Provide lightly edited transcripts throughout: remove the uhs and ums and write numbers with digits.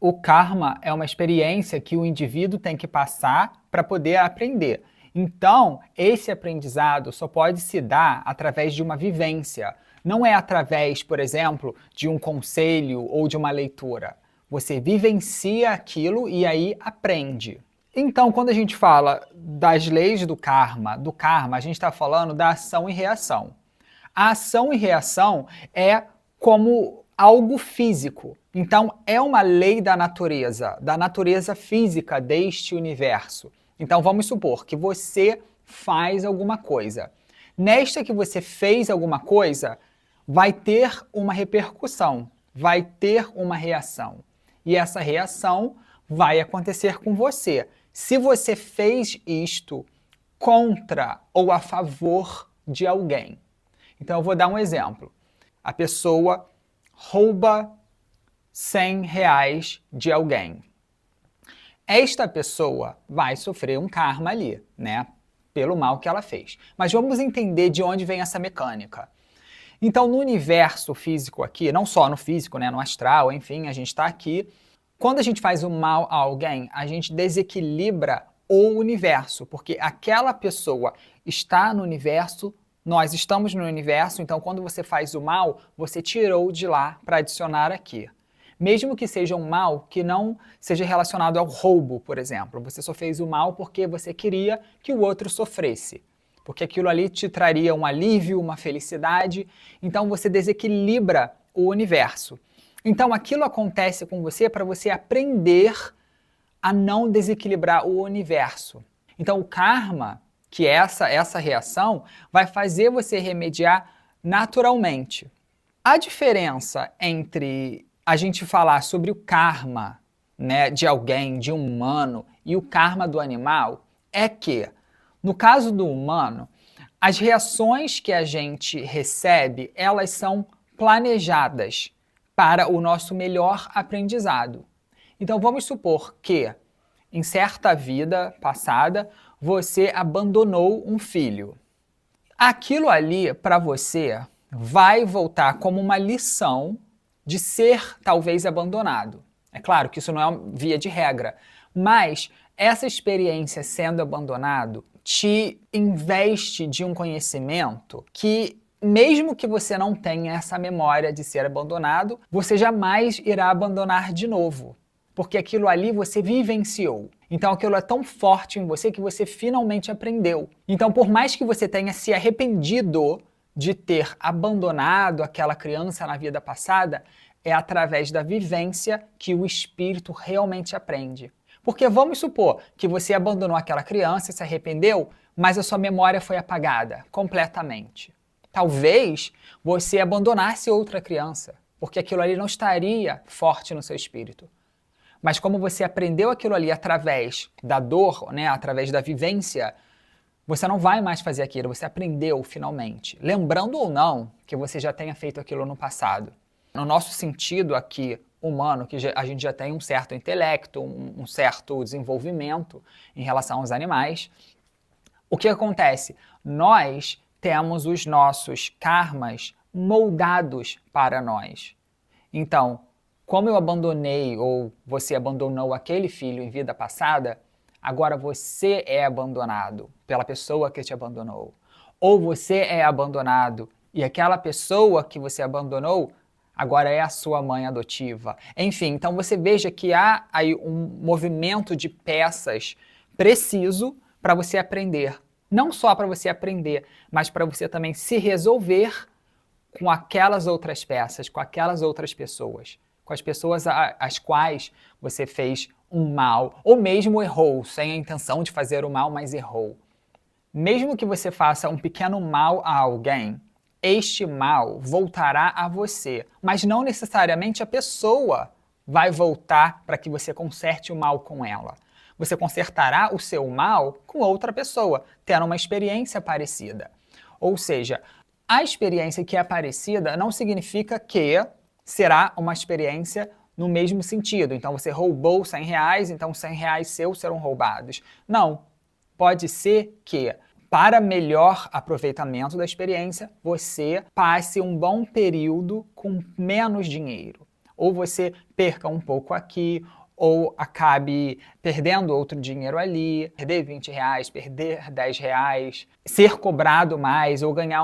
O karma é uma experiência que o indivíduo tem que passar para poder aprender. Então, esse aprendizado só pode se dar através de uma vivência. Não é através, por exemplo, de um conselho ou de uma leitura. Você vivencia aquilo e aí aprende. Então, quando a gente fala das leis do karma, a gente está falando da ação e reação. A ação e reação é como algo físico. Então, é uma lei da natureza física deste universo. Então, vamos supor que você faz alguma coisa. Nesta que você fez alguma coisa, vai ter uma repercussão, vai ter uma reação. E essa reação vai acontecer com você. Se você fez isto contra ou a favor de alguém. Então, eu vou dar um exemplo. A pessoa rouba R$ 100 de alguém. Esta pessoa vai sofrer um karma ali, né? Pelo mal que ela fez. Mas vamos entender de onde vem essa mecânica. Então, no universo físico aqui, não só no físico, né? No astral, enfim, a gente está aqui. Quando a gente faz o mal a alguém, a gente desequilibra o universo, porque aquela pessoa está no universo, nós estamos no universo, então quando você faz o mal, você tirou de lá para adicionar aqui. Mesmo que seja um mal que não seja relacionado ao roubo, por exemplo. Você só fez o mal porque você queria que o outro sofresse. Porque aquilo ali te traria um alívio, uma felicidade. Então você desequilibra o universo. Então aquilo acontece com você para você aprender a não desequilibrar o universo. Então o karma, que é essa reação, vai fazer você remediar naturalmente. A diferença entre a gente falar sobre o karma, né, de alguém, de um humano, e o karma do animal é que, no caso do humano, as reações que a gente recebe, elas são planejadas para o nosso melhor aprendizado. Então vamos supor que, em certa vida passada, você abandonou um filho. Aquilo ali, para você, vai voltar como uma lição de ser talvez abandonado. É claro que isso não é uma via de regra, mas essa experiência sendo abandonado te investe de um conhecimento que, mesmo que você não tenha essa memória de ser abandonado, você jamais irá abandonar de novo. Porque aquilo ali você vivenciou. Então aquilo é tão forte em você que você finalmente aprendeu. Então, por mais que você tenha se arrependido de ter abandonado aquela criança na vida passada, é através da vivência que o espírito realmente aprende. Porque vamos supor que você abandonou aquela criança, se arrependeu, mas a sua memória foi apagada completamente. Talvez você abandonasse outra criança, porque aquilo ali não estaria forte no seu espírito. Mas como você aprendeu aquilo ali através da dor, né, através da vivência, você não vai mais fazer aquilo, você aprendeu finalmente. Lembrando ou não que você já tenha feito aquilo no passado. No nosso sentido aqui humano, que a gente já tem um certo intelecto, um certo desenvolvimento em relação aos animais, o que acontece? Nós temos os nossos karmas moldados para nós. Então, como eu abandonei ou você abandonou aquele filho em vida passada, agora você é abandonado pela pessoa que te abandonou. Ou você é abandonado e aquela pessoa que você abandonou agora é a sua mãe adotiva. Enfim, então você veja que há aí um movimento de peças preciso para você aprender. Não só para você aprender, mas para você também se resolver com aquelas outras peças, com aquelas outras pessoas. Com as pessoas às quais você fez um mal, ou mesmo errou, sem a intenção de fazer o mal, mas errou. Mesmo que você faça um pequeno mal a alguém, este mal voltará a você, mas não necessariamente a pessoa vai voltar para que você conserte o mal com ela. Você consertará o seu mal com outra pessoa, tendo uma experiência parecida. Ou seja, a experiência que é parecida não significa que será uma experiência no mesmo sentido. Então você roubou R$ 100, então R$ 100 seus serão roubados. Não. Pode ser que, para melhor aproveitamento da experiência, você passe um bom período com menos dinheiro. ou você perca um pouco aqui, ou acabe perdendo outro dinheiro ali, perder R$ 20, perder R$ 10, ser cobrado mais ou ganhar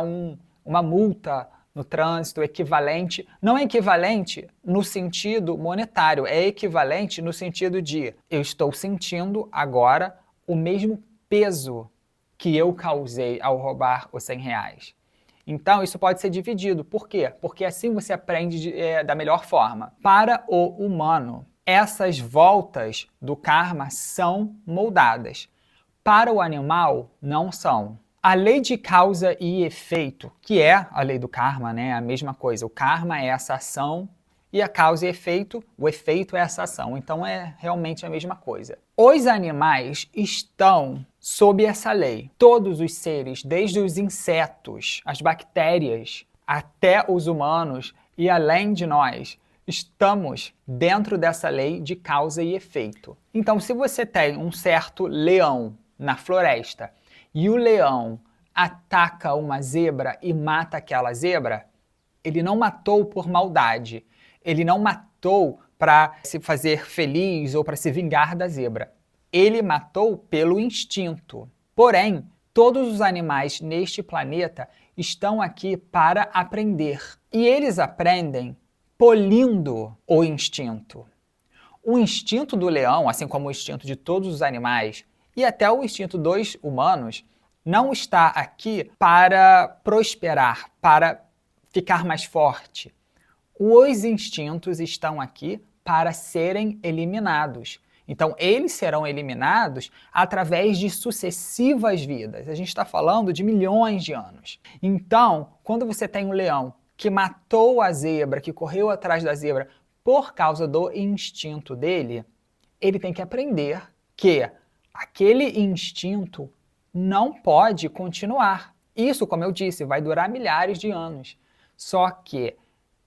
uma multa no trânsito equivalente. Não é equivalente no sentido monetário, é equivalente no sentido de eu estou sentindo agora o mesmo peso que eu causei ao roubar os R$ 100. Então, isso pode ser dividido. Por quê? Porque assim você aprende da melhor forma. Para o humano, essas voltas do karma são moldadas. Para o animal, não são. A lei de causa e efeito, que é a lei do karma, né? A mesma coisa. O karma é essa ação e a causa e efeito, o efeito é essa ação. Então é realmente a mesma coisa. Os animais estão sob essa lei. Todos os seres, desde os insetos, as bactérias, até os humanos e além de nós, estamos dentro dessa lei de causa e efeito. Então, se você tem um certo leão na floresta e o leão ataca uma zebra e mata aquela zebra, ele não matou por maldade. Ele não matou para se fazer feliz ou para se vingar da zebra. Ele matou pelo instinto. Porém, todos os animais neste planeta estão aqui para aprender. E eles aprendem polindo o instinto. O instinto do leão, assim como o instinto de todos os animais, e até o instinto dos humanos, não está aqui para prosperar, para ficar mais forte. Os instintos estão aqui para serem eliminados. Então, eles serão eliminados através de sucessivas vidas. A gente está falando de milhões de anos. Então, quando você tem um leão que matou a zebra, que correu atrás da zebra por causa do instinto dele, ele tem que aprender que aquele instinto não pode continuar. Isso, como eu disse, vai durar milhares de anos. Só que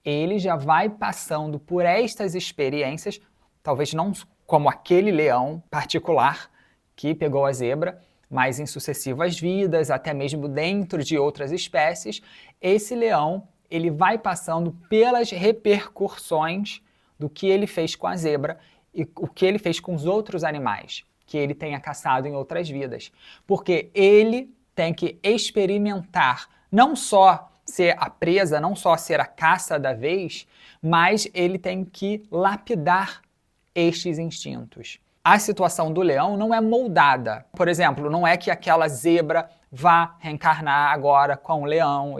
ele já vai passando por estas experiências, talvez não como aquele leão particular que pegou a zebra, mas em sucessivas vidas, até mesmo dentro de outras espécies, esse leão ele vai passando pelas repercussões do que ele fez com a zebra e o que ele fez com os outros animais que ele tenha caçado em outras vidas. Porque ele tem que experimentar não só ser a presa, não só ser a caça da vez, mas ele tem que lapidar estes instintos. A situação do leão não é moldada. Por exemplo, não é que aquela zebra vá reencarnar agora com o leão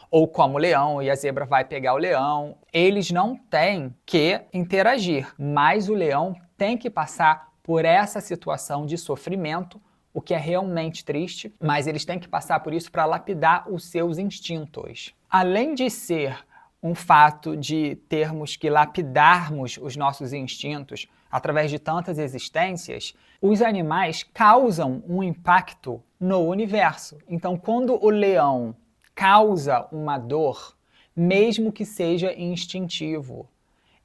ou como leão e a zebra vai pegar o leão. Eles não têm que interagir, mas o leão tem que passar por essa situação de sofrimento, o que é realmente triste, mas eles têm que passar por isso para lapidar os seus instintos. Além de ser um fato de termos que lapidarmos os nossos instintos através de tantas existências, os animais causam um impacto no universo. Então, quando o leão causa uma dor, mesmo que seja instintivo,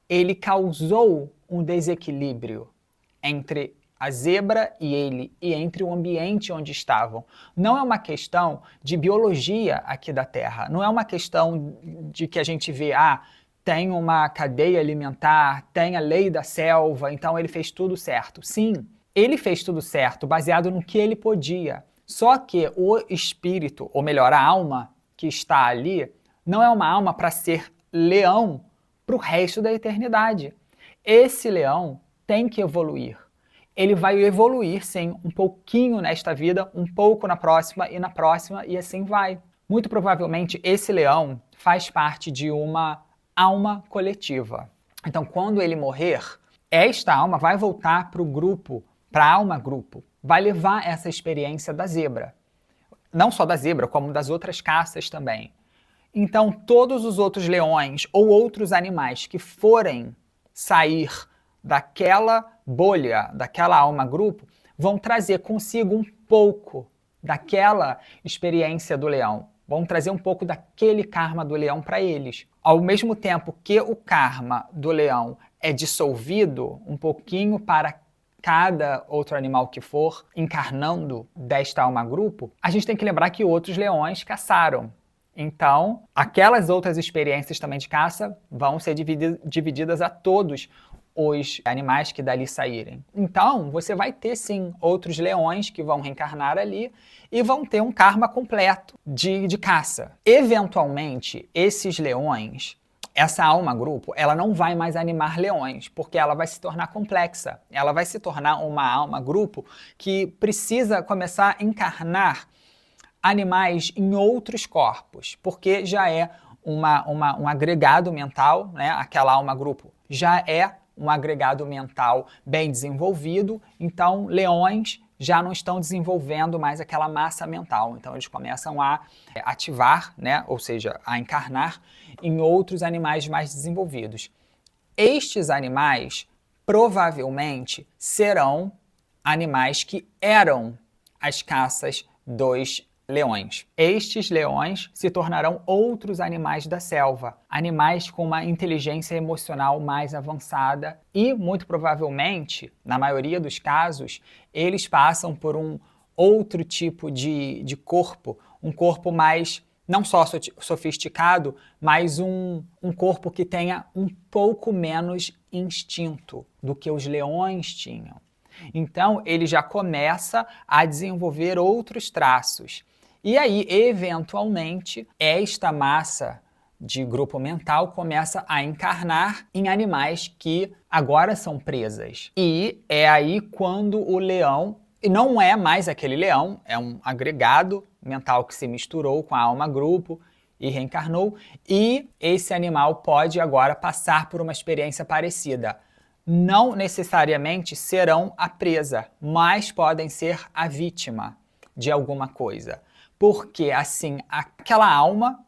ele causou um desequilíbrio entre a zebra e ele, e entre o ambiente onde estavam. Não é uma questão de biologia aqui da Terra, não é uma questão de que a gente vê, tem uma cadeia alimentar, tem a lei da selva, então ele fez tudo certo. Sim, ele fez tudo certo, baseado no que ele podia. Só que o espírito, ou melhor, a alma que está ali, não é uma alma para ser leão para o resto da eternidade. Esse leão tem que evoluir. Ele vai evoluir, sim, um pouquinho nesta vida, um pouco na próxima, e assim vai. Muito provavelmente esse leão faz parte de uma alma coletiva. Então, quando ele morrer, esta alma vai voltar para o grupo, para a alma grupo, vai levar essa experiência da zebra. Não só da zebra, como das outras caças também. Então, todos os outros leões ou outros animais que forem sair daquela bolha, daquela alma grupo, vão trazer consigo um pouco daquela experiência do leão. Vão trazer um pouco daquele karma do leão para eles. Ao mesmo tempo que o karma do leão é dissolvido um pouquinho para cada outro animal que for encarnando desta alma grupo, a gente tem que lembrar que outros leões caçaram. Então, aquelas outras experiências também de caça vão ser divididas a todos os animais que dali saírem. Então, você vai ter sim outros leões que vão reencarnar ali e vão ter um karma completo de caça. Eventualmente, esses leões, essa alma-grupo, ela não vai mais animar leões, porque ela vai se tornar complexa. Ela vai se tornar uma alma-grupo que precisa começar a encarnar animais em outros corpos, porque já é um agregado mental, né? Aquela alma-grupo já é um agregado mental bem desenvolvido, então leões já não estão desenvolvendo mais aquela massa mental. Então eles começam a ativar, né? Ou seja, a encarnar em outros animais mais desenvolvidos. Estes animais provavelmente serão animais que eram as caças dos leões. Estes leões se tornarão outros animais da selva, animais com uma inteligência emocional mais avançada e, muito provavelmente, na maioria dos casos, eles passam por um outro tipo de corpo, um corpo mais, não só sofisticado, mas um corpo que tenha um pouco menos instinto do que os leões tinham. Então, ele já começa a desenvolver outros traços. E aí, eventualmente, esta massa de grupo mental começa a encarnar em animais que agora são presas. E é aí quando o leão, e não é mais aquele leão, é um agregado mental que se misturou com a alma-grupo e reencarnou, e esse animal pode agora passar por uma experiência parecida. Não necessariamente serão a presa, mas podem ser a vítima de alguma coisa. Porque, assim, aquela alma,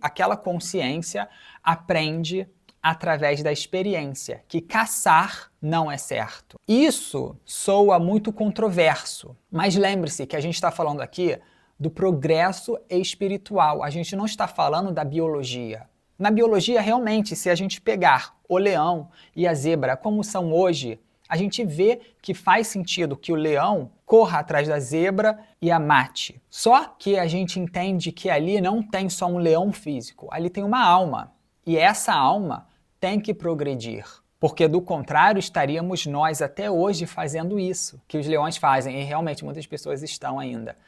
aquela consciência aprende através da experiência, que caçar não é certo. Isso soa muito controverso, mas lembre-se que a gente está falando aqui do progresso espiritual, a gente não está falando da biologia. Na biologia, realmente, se a gente pegar o leão e a zebra como são hoje, a gente vê que faz sentido que o leão corra atrás da zebra e a mate. Só que a gente entende que ali não tem só um leão físico, ali tem uma alma. E essa alma tem que progredir. Porque do contrário, estaríamos nós até hoje fazendo isso, que os leões fazem, e realmente muitas pessoas estão ainda.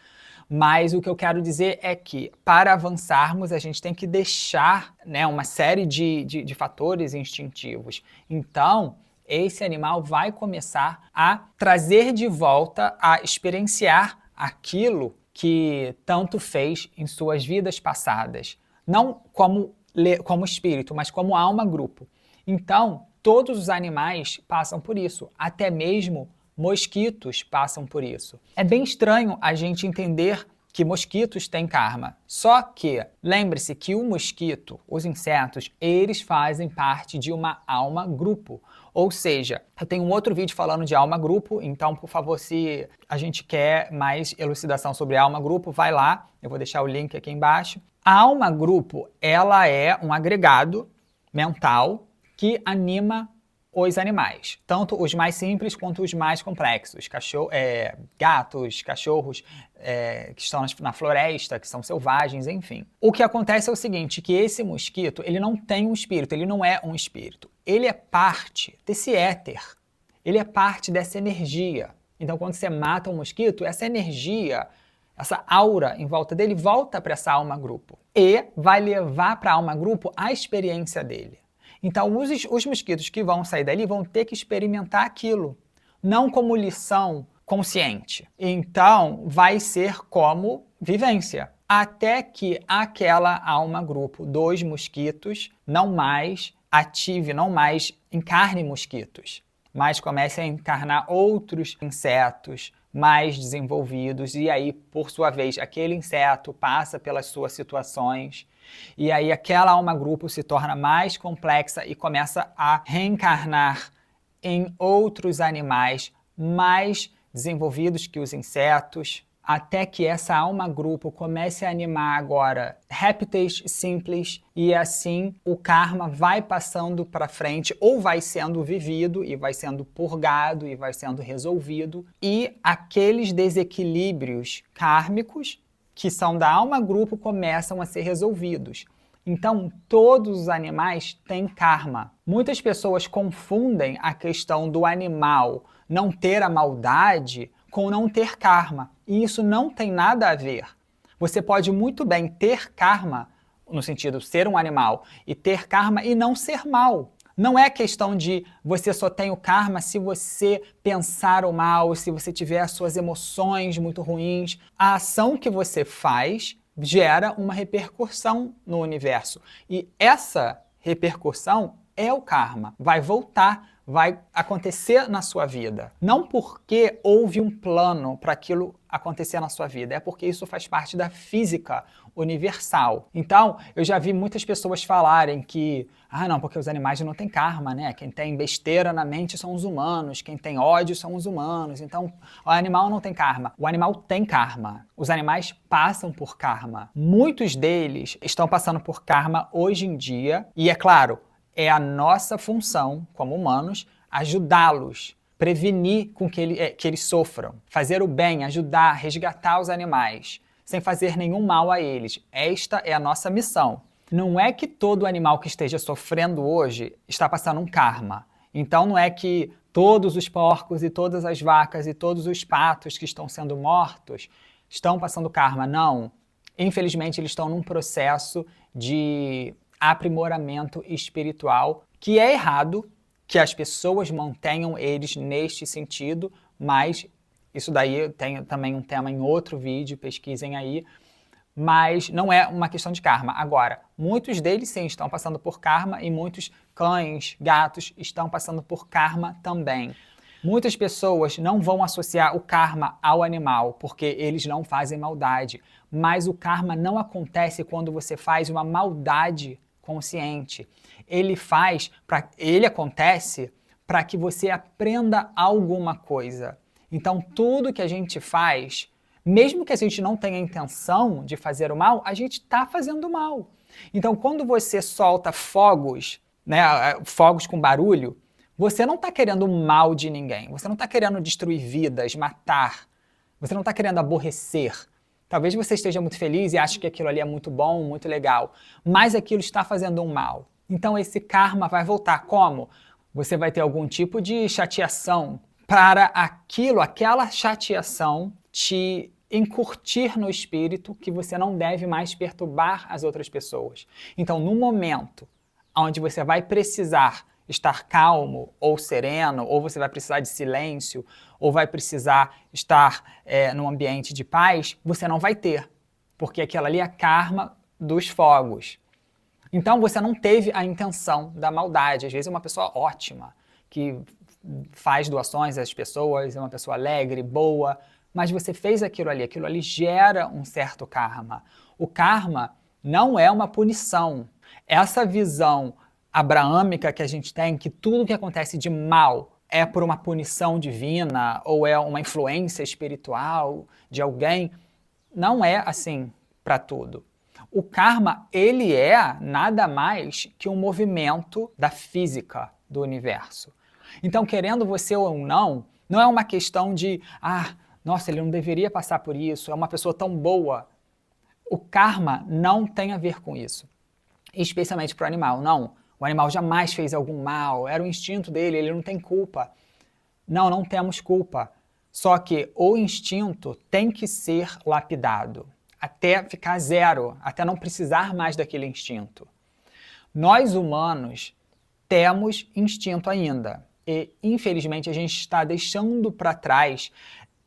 Mas o que eu quero dizer é que, para avançarmos, a gente tem que deixar, né, uma série de fatores instintivos. Então, esse animal vai começar a trazer de volta, a experienciar aquilo que tanto fez em suas vidas passadas. Não como espírito, mas como alma-grupo. Então, todos os animais passam por isso, até mesmo mosquitos passam por isso. É bem estranho a gente entender que mosquitos têm karma. Só que, lembre-se que o mosquito, os insetos, eles fazem parte de uma alma-grupo. Ou seja, eu tenho um outro vídeo falando de alma-grupo, então, por favor, se a gente quer mais elucidação sobre alma-grupo, vai lá, eu vou deixar o link aqui embaixo. A alma-grupo, ela é um agregado mental que anima os animais, tanto os mais simples quanto os mais complexos, gatos, cachorros que estão na floresta, que são selvagens, enfim. O que acontece é o seguinte, que esse mosquito, ele não tem um espírito, ele não é um espírito. Ele é parte desse éter, ele é parte dessa energia. Então, quando você mata um mosquito, essa energia, essa aura em volta dele volta para essa alma-grupo e vai levar para a alma-grupo a experiência dele. Então, os mosquitos que vão sair dali vão ter que experimentar aquilo, não como lição consciente. Então, vai ser como vivência, até que aquela alma-grupo dos mosquitos não mais ative, não mais encarne mosquitos, mas comece a encarnar outros insetos mais desenvolvidos, e aí, por sua vez, aquele inseto passa pelas suas situações, e aí aquela alma-grupo se torna mais complexa e começa a reencarnar em outros animais mais desenvolvidos que os insetos, até que essa alma-grupo comece a animar agora répteis simples, e assim o karma vai passando para frente, ou vai sendo vivido, e vai sendo purgado, e vai sendo resolvido, e aqueles desequilíbrios kármicos que são da alma grupo começam a ser resolvidos. Então, todos os animais têm karma. Muitas pessoas confundem a questão do animal não ter a maldade com não ter karma. E isso não tem nada a ver. Você pode muito bem ter karma, no sentido de ser um animal, e ter karma e não ser mal. Não é questão de você só tem o karma se você pensar o mal, se você tiver as suas emoções muito ruins. A ação que você faz gera uma repercussão no universo. E essa repercussão é o karma. Vai voltar, vai acontecer na sua vida. Não porque houve um plano para aquilo acontecer na sua vida, é porque isso faz parte da física universal. Então, eu já vi muitas pessoas falarem que não, porque os animais não têm karma, né? Quem tem besteira na mente são os humanos, quem tem ódio são os humanos, então o animal não tem karma. O animal tem karma. Os animais passam por karma. Muitos deles estão passando por karma hoje em dia, e é claro, é a nossa função, como humanos, ajudá-los, prevenir com que eles sofram, fazer o bem, ajudar, resgatar os animais, sem fazer nenhum mal a eles. Esta é a nossa missão. Não é que todo animal que esteja sofrendo hoje está passando um karma. Então não é que todos os porcos e todas as vacas e todos os patos que estão sendo mortos estão passando karma. Não. Infelizmente eles estão num processo de aprimoramento espiritual que é errado, que as pessoas mantenham eles neste sentido, mas isso daí eu tenho também um tema em outro vídeo, pesquisem aí, mas não é uma questão de karma. Agora, muitos deles sim estão passando por karma e muitos cães, gatos estão passando por karma também. Muitas pessoas não vão associar o karma ao animal, porque eles não fazem maldade, mas o karma não acontece quando você faz uma maldade consciente. Ele acontece para que você aprenda alguma coisa. Então, tudo que a gente faz, mesmo que a gente não tenha intenção de fazer o mal, a gente está fazendo mal. Então, quando você solta fogos, né, fogos com barulho, você não está querendo o mal de ninguém. Você não está querendo destruir vidas, matar. Você não está querendo aborrecer. Talvez você esteja muito feliz e ache que aquilo ali é muito bom, muito legal, mas aquilo está fazendo um mal. Então esse karma vai voltar. Como? Você vai ter algum tipo de chateação para aquela chateação te encurtir no espírito que você não deve mais perturbar as outras pessoas. Então, no momento onde você vai precisar estar calmo ou sereno, ou você vai precisar de silêncio, ou vai precisar estar num ambiente de paz, você não vai ter, porque aquela ali é a karma dos fogos. Então você não teve a intenção da maldade. Às vezes é uma pessoa ótima, que faz doações às pessoas, é uma pessoa alegre, boa, mas você fez aquilo ali gera um certo karma. O karma não é uma punição. Essa visão abraâmica que a gente tem, que tudo que acontece de mal é por uma punição divina ou é uma influência espiritual de alguém, não é assim para tudo. O karma, ele é nada mais que um movimento da física do universo. Então, querendo você ou não, não é uma questão de, nossa, ele não deveria passar por isso, é uma pessoa tão boa. O karma não tem a ver com isso, especialmente para o animal, não. O animal jamais fez algum mal, era o instinto dele, ele não tem culpa. Não temos culpa. Só que o instinto tem que ser lapidado, até ficar zero, até não precisar mais daquele instinto. Nós humanos temos instinto ainda, e infelizmente a gente está deixando para trás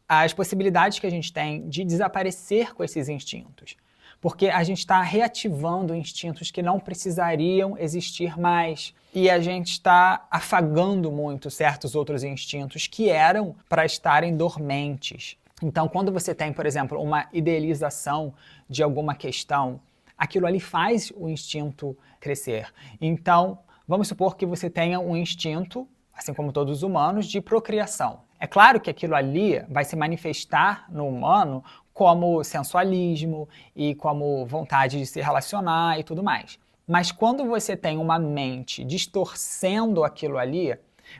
as possibilidades que a gente tem de desaparecer com esses instintos. Porque a gente está reativando instintos que não precisariam existir mais. E a gente está afagando muito certos outros instintos que eram para estarem dormentes. Então, quando você tem, por exemplo, uma idealização de alguma questão, aquilo ali faz o instinto crescer. Então, vamos supor que você tenha um instinto, assim como todos os humanos, de procriação. É claro que aquilo ali vai se manifestar no humano como sensualismo e como vontade de se relacionar e tudo mais. Mas quando você tem uma mente distorcendo aquilo ali,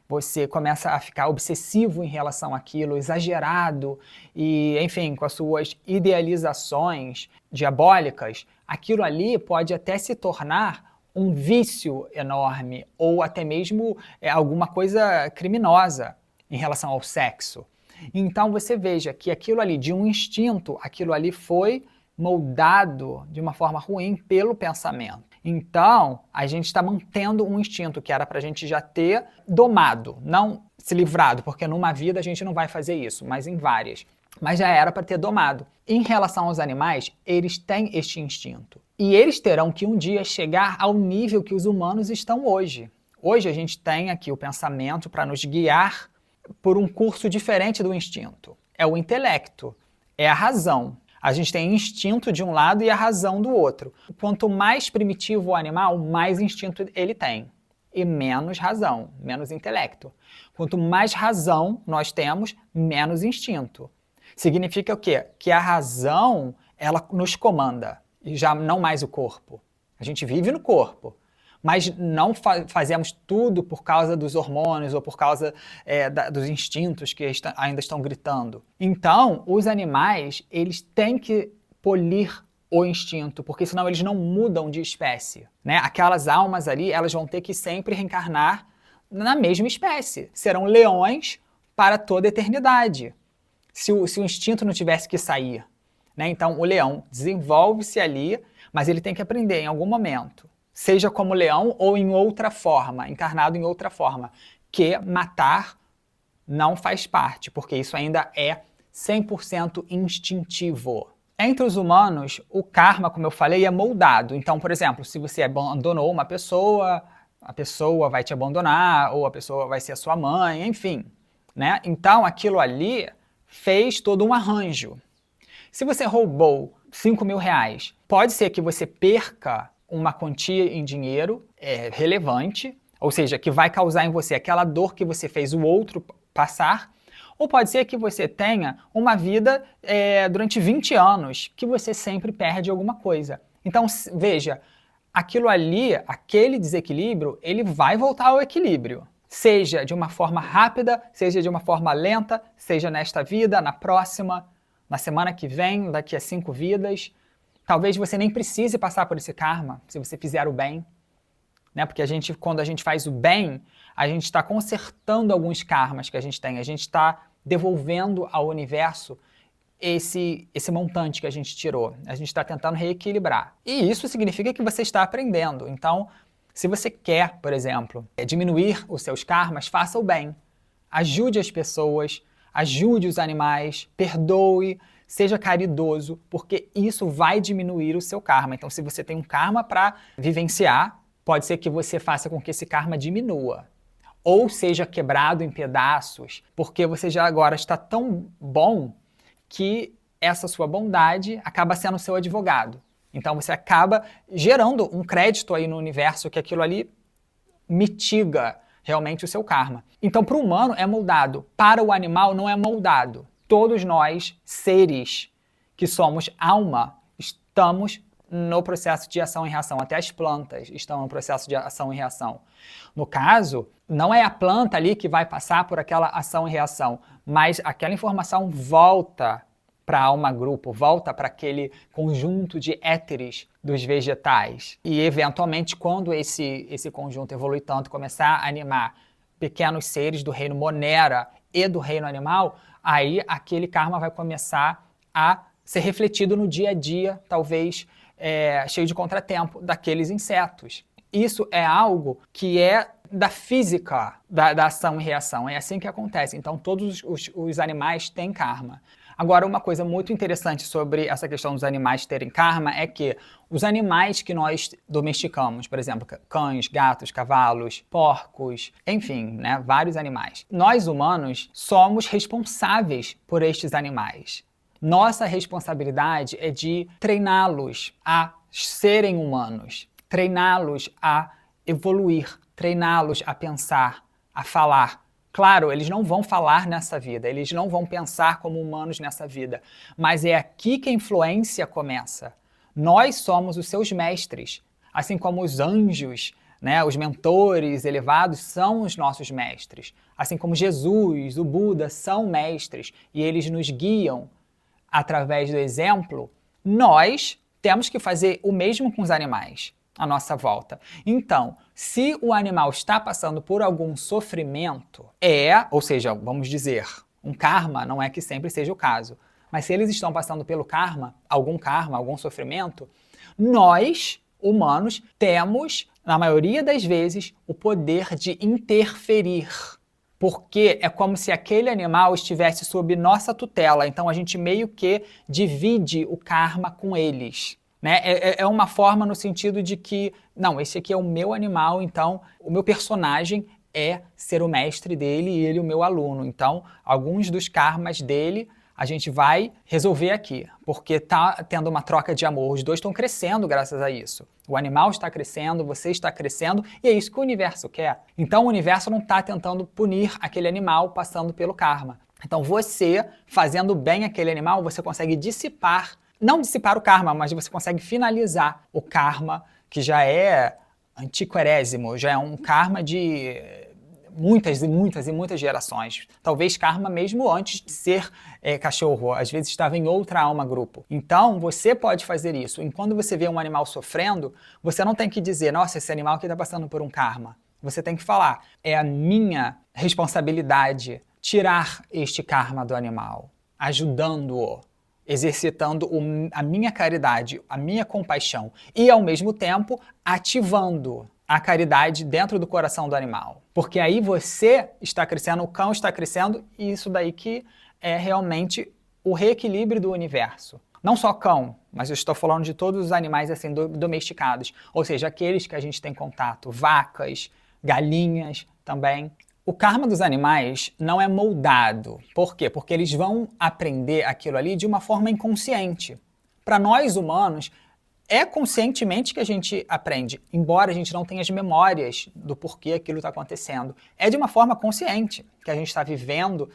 você começa a ficar obsessivo em relação àquilo, exagerado, e, enfim, com as suas idealizações diabólicas, aquilo ali pode até se tornar um vício enorme, ou até mesmo alguma coisa criminosa em relação ao sexo. Então você veja que aquilo ali, de um instinto, aquilo ali foi moldado de uma forma ruim pelo pensamento. Então, a gente está mantendo um instinto que era para a gente já ter domado, não se livrado, porque numa vida a gente não vai fazer isso, mas em várias. Mas já era para ter domado. Em relação aos animais, eles têm este instinto. E eles terão que um dia chegar ao nível que os humanos estão hoje. Hoje a gente tem aqui o pensamento para nos guiar por um curso diferente do instinto. É o intelecto, é a razão. A gente tem instinto de um lado e a razão do outro. Quanto mais primitivo o animal, mais instinto ele tem. E menos razão, menos intelecto. Quanto mais razão nós temos, menos instinto. Significa o quê? Que a razão, ela nos comanda, e já não mais o corpo. A gente vive no corpo, mas não fazemos tudo por causa dos hormônios ou por causa dos instintos que ainda estão gritando. Então, os animais, eles têm que polir o instinto, porque senão eles não mudam de espécie, né? Aquelas almas ali, elas vão ter que sempre reencarnar na mesma espécie. Serão leões para toda a eternidade, se o instinto não tivesse que sair, né? Então, o leão desenvolve-se ali, mas ele tem que aprender em algum momento, seja como leão ou em outra forma, encarnado em outra forma, que matar não faz parte, porque isso ainda é 100% instintivo. Entre os humanos, o karma, como eu falei, é moldado. Então, por exemplo, se você abandonou uma pessoa, a pessoa vai te abandonar, ou a pessoa vai ser a sua mãe, enfim, né? Então, aquilo ali fez todo um arranjo. Se você roubou 5 mil reais, pode ser que você perca uma quantia em dinheiro relevante, ou seja, que vai causar em você aquela dor que você fez o outro passar, ou pode ser que você tenha uma vida durante 20 anos, que você sempre perde alguma coisa. Então, veja, aquilo ali, aquele desequilíbrio, ele vai voltar ao equilíbrio. Seja de uma forma rápida, seja de uma forma lenta, seja nesta vida, na próxima, na semana que vem, daqui a 5 vidas. Talvez você nem precise passar por esse karma, se você fizer o bem, né? Porque quando a gente faz o bem, a gente está consertando alguns karmas que a gente tem, a gente está devolvendo ao universo esse montante que a gente tirou. A gente está tentando reequilibrar. E isso significa que você está aprendendo. Então, se você quer, por exemplo, diminuir os seus karmas, faça o bem. Ajude as pessoas, ajude os animais, perdoe, seja caridoso, porque isso vai diminuir o seu karma. Então, se você tem um karma para vivenciar, pode ser que você faça com que esse karma diminua. Ou seja quebrado em pedaços, porque você já agora está tão bom que essa sua bondade acaba sendo seu advogado. Então você acaba gerando um crédito aí no universo que aquilo ali mitiga realmente o seu karma. Então para o humano é moldado, para o animal não é moldado. Todos nós, seres que somos alma, estamos no processo de ação e reação. Até as plantas estão no processo de ação e reação. No caso, não é a planta ali que vai passar por aquela ação e reação, mas aquela informação volta para a alma-grupo, volta para aquele conjunto de éteres dos vegetais. E, eventualmente, quando esse conjunto evolui tanto, começar a animar pequenos seres do reino Monera e do reino animal, aí aquele karma vai começar a ser refletido no dia a dia, talvez cheio de contratempo, daqueles insetos. Isso é algo que é da física da ação e reação, é assim que acontece. Então todos os animais têm karma. Agora, uma coisa muito interessante sobre essa questão dos animais terem karma é que os animais que nós domesticamos, por exemplo, cães, gatos, cavalos, porcos, enfim, né, vários animais. Nós humanos somos responsáveis por estes animais. Nossa responsabilidade é de treiná-los a serem humanos, treiná-los a evoluir, treiná-los a pensar, a falar. Claro, eles não vão falar nessa vida, eles não vão pensar como humanos nessa vida, mas é aqui que a influência começa. Nós somos os seus mestres, assim como os anjos né? Os mentores elevados são os nossos mestres. Assim como Jesus, o Buda são mestres e eles nos guiam através do exemplo, nós temos que fazer o mesmo com os animais à nossa volta. Então, se o animal está passando por algum sofrimento, ou seja, vamos dizer, um karma, não é que sempre seja o caso, mas se eles estão passando pelo karma, algum sofrimento, nós, humanos, temos, na maioria das vezes, o poder de interferir. Porque é como se aquele animal estivesse sob nossa tutela, então a gente meio que divide o karma com eles. Né? É uma forma no sentido de que, não, esse aqui é o meu animal, então o meu personagem é ser o mestre dele e ele o meu aluno. Então, alguns dos karmas dele a gente vai resolver aqui, porque tá tendo uma troca de amor. Os dois estão crescendo graças a isso. O animal está crescendo, você está crescendo, e é isso que o universo quer. Então o universo não está tentando punir aquele animal passando pelo karma. Então você, fazendo bem aquele animal, você consegue dissipar, não dissipar o karma, mas você consegue finalizar o karma, que já é antiquerésimo, já é um karma de muitas e muitas e muitas gerações. Talvez karma mesmo antes de ser cachorro, às vezes estava em outra alma grupo. Então você pode fazer isso. E quando você vê um animal sofrendo, você não tem que dizer, nossa, esse animal aqui está passando por um karma. Você tem que falar, é a minha responsabilidade tirar este karma do animal, ajudando-o, exercitando a minha caridade, a minha compaixão e, ao mesmo tempo, ativando a caridade dentro do coração do animal. Porque aí você está crescendo, o cão está crescendo, e isso daí que é realmente o reequilíbrio do universo. Não só cão, mas eu estou falando de todos os animais assim domesticados, ou seja, aqueles que a gente tem contato, vacas, galinhas também. O karma dos animais não é moldado. Por quê? Porque eles vão aprender aquilo ali de uma forma inconsciente. Para nós humanos, é conscientemente que a gente aprende, embora a gente não tenha as memórias do porquê aquilo está acontecendo. É de uma forma consciente que a gente está vivendo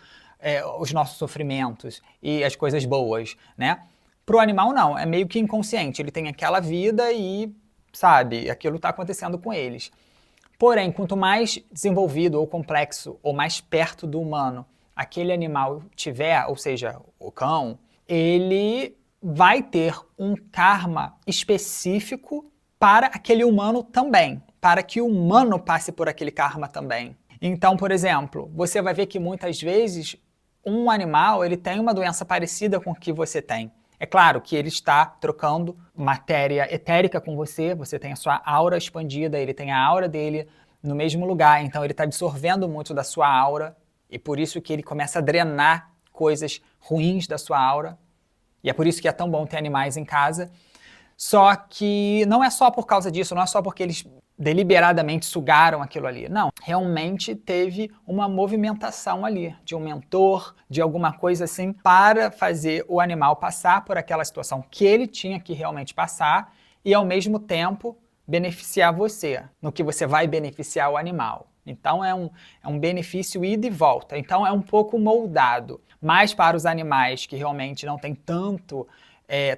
os nossos sofrimentos e as coisas boas, né? Para o animal não, é meio que inconsciente. Ele tem aquela vida e, sabe, aquilo está acontecendo com eles. Porém, quanto mais desenvolvido ou complexo ou mais perto do humano aquele animal tiver, ou seja, o cão, ele vai ter um karma específico para aquele humano também, para que o humano passe por aquele karma também. Então, por exemplo, você vai ver que muitas vezes um animal ele tem uma doença parecida com o que você tem. É claro que ele está trocando matéria etérica com você, você tem a sua aura expandida, ele tem a aura dele no mesmo lugar, então ele está absorvendo muito da sua aura, e por isso que ele começa a drenar coisas ruins da sua aura. E é por isso que é tão bom ter animais em casa. Só que não é só por causa disso, não é só porque eles deliberadamente sugaram aquilo ali. Não, realmente teve uma movimentação ali, de um mentor, de alguma coisa assim, para fazer o animal passar por aquela situação que ele tinha que realmente passar e, ao mesmo tempo, beneficiar você, no que você vai beneficiar o animal. Então é um benefício ida e volta. Então é um pouco moldado. Mas para os animais que realmente não têm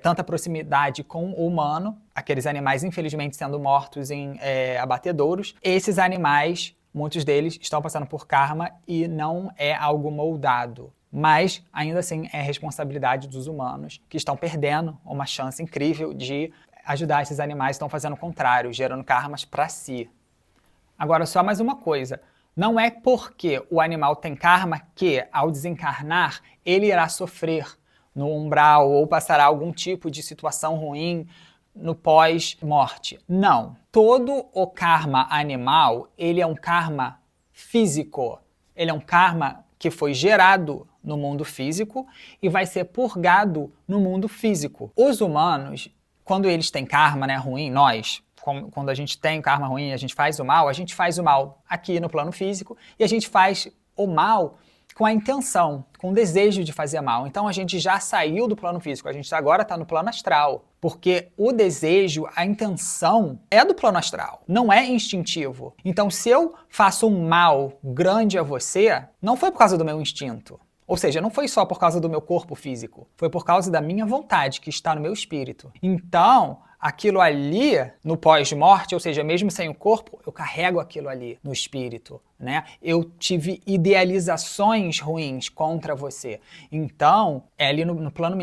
tanta proximidade com o humano, aqueles animais infelizmente sendo mortos em abatedouros, esses animais, muitos deles estão passando por karma e não é algo moldado. Mas ainda assim é responsabilidade dos humanos que estão perdendo uma chance incrível de ajudar esses animais que estão fazendo o contrário, gerando karmas para si. Agora, só mais uma coisa. Não é porque o animal tem karma que, ao desencarnar, ele irá sofrer no umbral ou passará algum tipo de situação ruim no pós-morte. Não. Todo o karma animal, ele é um karma físico. Ele é um karma que foi gerado no mundo físico e vai ser purgado no mundo físico. Os humanos, quando eles têm karma, né, ruim, nós, quando a gente tem karma ruim, a gente faz o mal aqui no plano físico e a gente faz o mal com a intenção, com o desejo de fazer mal. Então a gente já saiu do plano físico, a gente agora está no plano astral, porque o desejo, a intenção é do plano astral, não é instintivo. Então se eu faço um mal grande a você, não foi por causa do meu instinto. Ou seja, não foi só por causa do meu corpo físico, foi por causa da minha vontade que está no meu espírito. Então, aquilo ali no pós-morte, ou seja, mesmo sem o corpo, eu carrego aquilo ali no espírito, né? Eu tive idealizações ruins contra você. Então, é ali no plano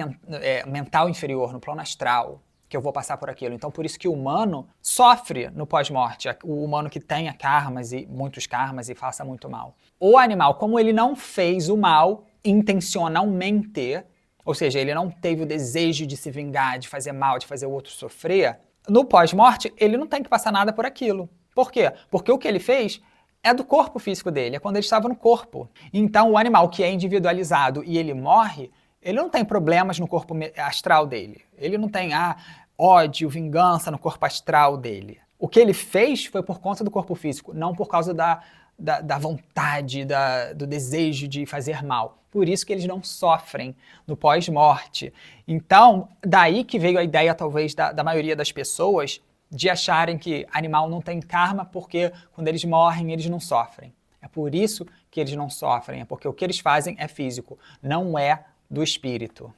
mental inferior, no plano astral, que eu vou passar por aquilo. Então, por isso que o humano sofre no pós-morte, o humano que tenha karmas e muitos karmas e faça muito mal. O animal, como ele não fez o mal intencionalmente, ou seja, ele não teve o desejo de se vingar, de fazer mal, de fazer o outro sofrer, no pós-morte ele não tem que passar nada por aquilo. Por quê? Porque o que ele fez é do corpo físico dele, é quando ele estava no corpo. Então, o animal que é individualizado e ele morre, ele não tem problemas no corpo astral dele. Ele não tem ódio, vingança no corpo astral dele. O que ele fez foi por conta do corpo físico, não por causa da vontade, do desejo de fazer mal. Por isso que eles não sofrem no pós-morte. Então, daí que veio a ideia, talvez, da maioria das pessoas de acharem que animal não tem karma porque quando eles morrem, eles não sofrem. É por isso que eles não sofrem, é porque o que eles fazem é físico, não é do espírito.